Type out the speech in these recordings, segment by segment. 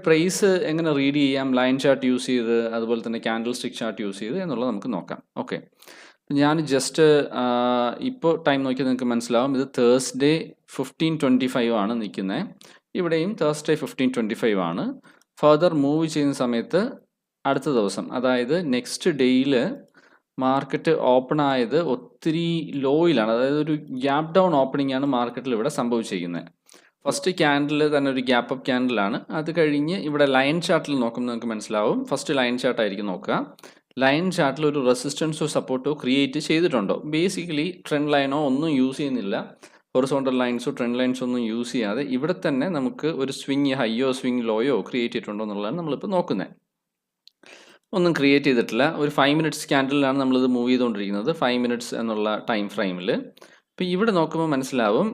Price എങ്ങനെ read ചെയ്യാം, line chart use ചെയ്ത് അതുപോലെ തന്നെ ക്യാൻഡിൽ സ്റ്റിക്ക് ചാർട്ട് യൂസ് ചെയ്ത് എന്നുള്ളത് നമുക്ക് നോക്കാം. ഓക്കെ, ഞാൻ ജസ്റ്റ് ഇപ്പോൾ ടൈം നോക്കിയാൽ നിങ്ങൾക്ക് മനസ്സിലാവും. ഇത് തേഴ്സ്ഡേ 15:25 ആണ് നിൽക്കുന്നത്. ഇവിടെയും തേഴ്സ്ഡേ 15:25 ആണ്. ഫർദർ മൂവ് ചെയ്യുന്ന സമയത്ത് അടുത്ത ദിവസം, അതായത് നെക്സ്റ്റ് ഡേയിൽ മാർക്കറ്റ് ഓപ്പൺ ആയത് ഒത്തിരി ലോയിലാണ്. അതായത് ഒരു ഗ്യാപ്പ് ഡൗൺ ഓപ്പണിംഗ് ആണ് മാർക്കറ്റിൽ ഇവിടെ സംഭവിച്ചിരിക്കുന്നത്. ഫസ്റ്റ് ക്യാൻഡിൽ തന്നെ ഒരു ഗ്യാപ്പ് അപ്പ് ക്യാൻഡിലാണ്. അത് കഴിഞ്ഞ് ഇവിടെ ലൈൻ ചാർട്ടിൽ നോക്കുമ്പോൾ നിങ്ങൾക്ക് മനസ്സിലാവും. ഫസ്റ്റ് ലൈൻ ചാർട്ടായിരിക്കും നോക്കുക. ലൈൻ ചാർട്ടിൽ ഒരു റെസിസ്റ്റൻസോ സപ്പോർട്ടോ ക്രിയേറ്റ് ചെയ്തിട്ടുണ്ടോ? ബേസിക്കലി ട്രെൻഡ് ലൈനോ ഒന്നും യൂസ് ചെയ്യുന്നില്ല. ഹൊറിസോണ്ടൽ ലൈൻസോ ട്രെൻഡ് ലൈൻസോ ഒന്നും യൂസ് ചെയ്യാതെ ഇവിടെ തന്നെ നമുക്ക് ഒരു സ്വിങ് ഹൈയോ സ്വിങ് ലോയോ ക്രിയേറ്റ് ചെയ്തിട്ടുണ്ടോ എന്നുള്ളതാണ് നമ്മളിപ്പോൾ നോക്കുന്നത്. ഒന്നും ക്രിയേറ്റ് ചെയ്തിട്ടില്ല. ഒരു 5 മിനിറ്റ്സ് ക്യാൻഡിലാണ് നമ്മളിത് മൂവ് ചെയ്തുകൊണ്ടിരിക്കുന്നത്, 5 മിനിറ്റ്സ് എന്നുള്ള ടൈം ഫ്രെയിമിൽ. ഇപ്പോൾ ഇവിടെ നോക്കുമ്പോൾ മനസ്സിലാവും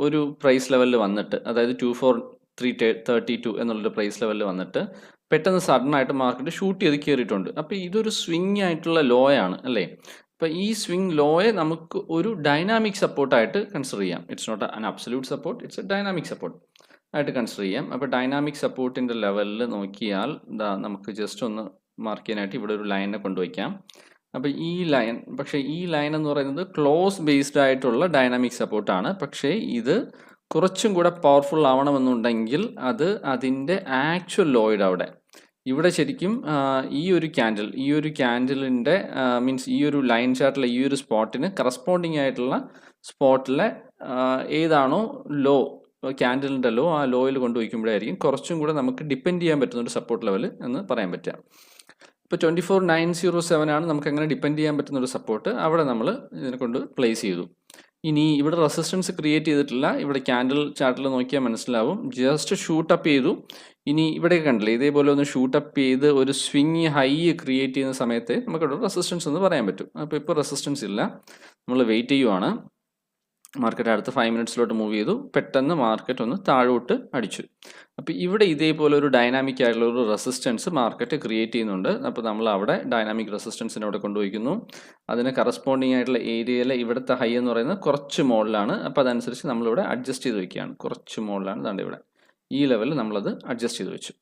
ഒരു പ്രൈസ് ലെവലിൽ വന്നിട്ട്, അതായത് 24332 എന്നുള്ളൊരു പ്രൈസ് ലെവലിൽ വന്നിട്ട് പെട്ടെന്ന് സഡൻ ആയിട്ട് മാർക്കറ്റ് ഷൂട്ട് ചെയ്ത് കയറിയിട്ടുണ്ട്. അപ്പോൾ ഇതൊരു സ്വിങ് ആയിട്ടുള്ള ലോ ആണ് അല്ലേ? അപ്പോൾ ഈ സ്വിങ് ലോയെ നമുക്ക് ഒരു ഡൈനാമിക് സപ്പോർട്ടായിട്ട് കൺസിഡർ ചെയ്യാം. It's not an absolute support, it's a dynamic support ആയിട്ട് കൺസിഡർ ചെയ്യാം. അപ്പോൾ ഡൈനാമിക് സപ്പോർട്ടിൻ്റെ ലെവലിൽ നോക്കിയാൽ നമുക്ക് ജസ്റ്റ് ഒന്ന് മാർക്ക് ചെയ്യാനായിട്ട് ഇവിടെ ഒരു ലൈനെ കൊണ്ടുവയ്ക്കാം. അപ്പോൾ ഈ ലൈൻ, പക്ഷേ ഈ ലൈൻ എന്ന് പറയുന്നത് ക്ലോസ് ബേസ്ഡ് ആയിട്ടുള്ള ഡൈനാമിക് സപ്പോർട്ടാണ്. പക്ഷേ ഇത് കുറച്ചും കൂടെ പവർഫുൾ ആവണമെന്നുണ്ടെങ്കിൽ അത് അതിൻ്റെ ആക്ച്വൽ ലോയുടെ അവിടെ ഇവിടെ ശരിക്കും ഈ ഒരു ക്യാൻഡിലിൻ്റെ മീൻസ് ഈ ഒരു ലൈൻ ചാർട്ടിലെ ഈ ഒരു സ്പോട്ടിന് കറസ്പോണ്ടിങ് ആയിട്ടുള്ള സ്പോട്ടിലെ ഏതാണോ ലോ, ക്യാൻഡിലിൻ്റെ ലോ, ആ ലോയിൽ കൊണ്ടുവയ്ക്കുമ്പോഴായിരിക്കും കുറച്ചും കൂടെ നമുക്ക് ഡിപ്പെൻഡ് ചെയ്യാൻ പറ്റുന്ന ഒരു സപ്പോർട്ട് ലെവൽ എന്ന് പറയാൻ പറ്റുക. ഇപ്പോൾ 24907 ആണ് നമുക്ക് അങ്ങനെ ഡിപ്പെൻഡ് ചെയ്യാൻ പറ്റുന്ന ഒരു സപ്പോർട്ട്. അവിടെ നമ്മൾ ഇതിനെ കൊണ്ട് പ്ലേസ് ചെയ്തു. ഇനി ഇവിടെ റെസിസ്റ്റൻസ് ക്രിയേറ്റ് ചെയ്തിട്ടില്ല. ഇവിടെ ക്യാൻഡിൽ ചാർട്ടിൽ നോക്കിയാൽ മനസ്സിലാവും, ജസ്റ്റ് ഷൂട്ട് അപ്പ് ചെയ്തു. ഇനി ഇവിടെ കണ്ടില്ലേ, ഇതേപോലെ ഒന്ന് ഷൂട്ട് അപ്പ് ചെയ്ത് ഒരു സ്വിങ് ഹൈ ക്രിയേറ്റ് ചെയ്യുന്ന സമയത്ത് നമുക്കിവിടെ റെസിസ്റ്റൻസ് എന്ന് പറയാൻ പറ്റും. അപ്പോൾ ഇപ്പോൾ റെസിസ്റ്റൻസ് ഇല്ല, നമ്മൾ വെയിറ്റ് ചെയ്യുവാണ്. മാർക്കറ്റ് അടുത്ത 5 മിനിറ്റ്സിലോട്ട് മൂവ് ചെയ്തു. പെട്ടെന്ന് മാർക്കറ്റ് ഒന്ന് താഴോട്ട് അടിച്ചു. അപ്പോൾ ഇവിടെ ഇതേപോലെ ഒരു ഡൈനാമിക് ആയിട്ടുള്ള ഒരു റെസിസ്റ്റൻസ് മാർക്കറ്റ് ക്രിയേറ്റ് ചെയ്യുന്നുണ്ട്. അപ്പോൾ നമ്മൾ അവിടെ ഡൈനാമിക് റെസിസ്റ്റൻസിനെ അവിടെ കൊണ്ടുപോയിക്കുന്നു. അതിന് കറസ്പോണ്ടിങ് ആയിട്ടുള്ള ഏരിയയിലെ ഇവിടുത്തെ ഹൈ എന്ന് പറയുന്നത് കുറച്ച് മുകളിലാണ്. അപ്പോൾ അതനുസരിച്ച് നമ്മളിവിടെ അഡ്ജസ്റ്റ് ചെയ്ത് വയ്ക്കുകയാണ്. കുറച്ച് മുകളിലാണ്, ദാണ്ട് ഇവിടെ ഈ ലെവലിൽ നമ്മളത് അഡ്ജസ്റ്റ് ചെയ്ത് വെച്ചു.